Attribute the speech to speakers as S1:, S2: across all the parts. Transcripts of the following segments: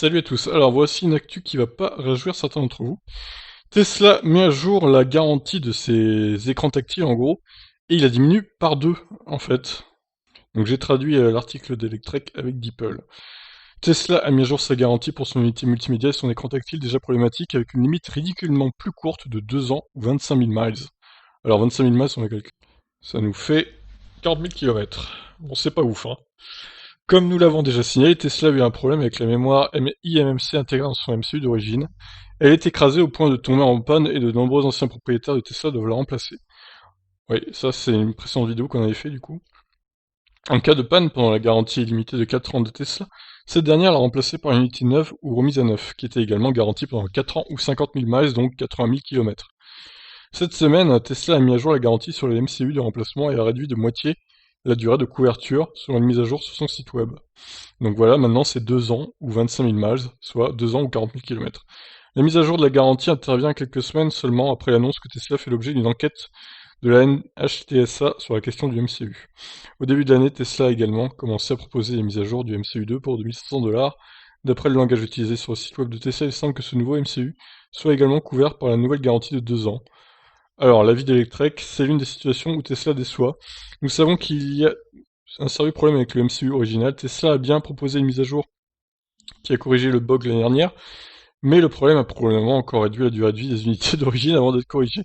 S1: Salut à tous, alors voici une actu qui va pas réjouir certains d'entre vous. Tesla met à jour la garantie de ses écrans tactiles en gros, et il a diminué par deux en fait. Donc j'ai traduit l'article d'Electrek avec DeepL. Tesla a mis à jour sa garantie pour son unité multimédia et son écran tactile déjà problématique avec une limite ridiculement plus courte de 2 ans ou 25 000 miles. Alors 25 000 miles on va calculer. Ça nous fait 40 000 km. Bon c'est pas ouf hein. Comme nous l'avons déjà signalé, Tesla a eu un problème avec la mémoire iMMC intégrée dans son MCU d'origine. Elle est écrasée au point de tomber en panne et de nombreux anciens propriétaires de Tesla doivent la remplacer. Oui, ça c'est une précédente vidéo qu'on avait fait du coup. En cas de panne pendant la garantie illimitée de 4 ans de Tesla, cette dernière l'a remplacée par une unité neuve ou remise à neuf, qui était également garantie pendant 4 ans ou 50 000 miles, donc 80 000 km. Cette semaine, Tesla a mis à jour la garantie sur les MCU de remplacement et a réduit de moitié la durée de couverture selon une mise à jour sur son site web. Donc voilà, maintenant c'est 2 ans ou 25 000 miles, soit 2 ans ou 40 000 km. La mise à jour de la garantie intervient quelques semaines seulement après l'annonce que Tesla fait l'objet d'une enquête de la NHTSA sur la question du MCU. Au début de l'année, Tesla a également commencé à proposer des mises à jour du MCU2 pour 2500$. D'après le langage utilisé sur le site web de Tesla, il semble que ce nouveau MCU soit également couvert par la nouvelle garantie de 2 ans. Alors, l'avis d'Electrek, c'est l'une des situations où Tesla déçoit. Nous savons qu'il y a un sérieux problème avec le MCU original. Tesla a bien proposé une mise à jour qui a corrigé le bug l'année dernière, mais le problème a probablement encore réduit la durée de vie des unités d'origine avant d'être corrigé.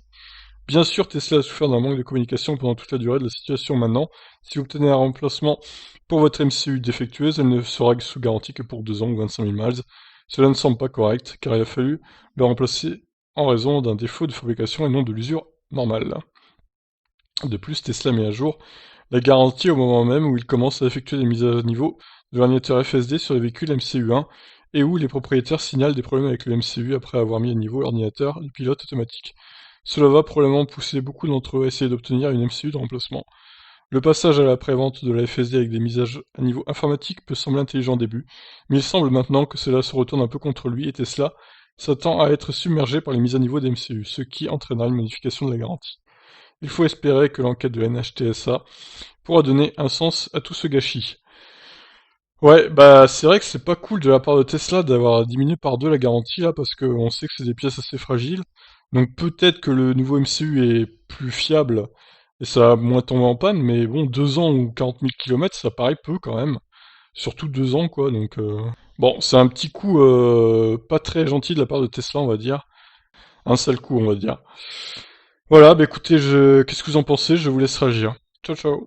S1: Bien sûr, Tesla a souffert d'un manque de communication pendant toute la durée de la situation maintenant. Si vous obtenez un remplacement pour votre MCU défectueuse, elle ne sera sous garantie que pour 2 ans ou 25 000 miles. Cela ne semble pas correct, car il a fallu le remplacer en raison d'un défaut de fabrication et non de l'usure normale. De plus, Tesla met à jour la garantie au moment même où il commence à effectuer des mises à niveau de l'ordinateur FSD sur les véhicules MCU1 et où les propriétaires signalent des problèmes avec le MCU après avoir mis à niveau l'ordinateur de pilote automatique. Cela va probablement pousser beaucoup d'entre eux à essayer d'obtenir une MCU de remplacement. Le passage à la prévente de la FSD avec des mises à niveau informatique peut sembler intelligent au début, mais il semble maintenant que cela se retourne un peu contre lui et Tesla s'attend à être submergé par les mises à niveau des MCU, ce qui entraînera une modification de la garantie. Il faut espérer que l'enquête de NHTSA pourra donner un sens à tout ce gâchis. Ouais, bah c'est vrai que c'est pas cool de la part de Tesla d'avoir diminué par deux la garantie là, parce qu'on sait que c'est des pièces assez fragiles. Donc peut-être que le nouveau MCU est plus fiable et ça va moins tomber en panne, mais bon, 2 ans ou 40 000 km, ça paraît peu quand même. Surtout 2 ans quoi, donc... Bon, c'est un petit coup pas très gentil de la part de Tesla, on va dire. Un sale coup, on va dire. Voilà, bah écoutez, qu'est-ce que vous en pensez? Je vous laisse réagir. Ciao ciao.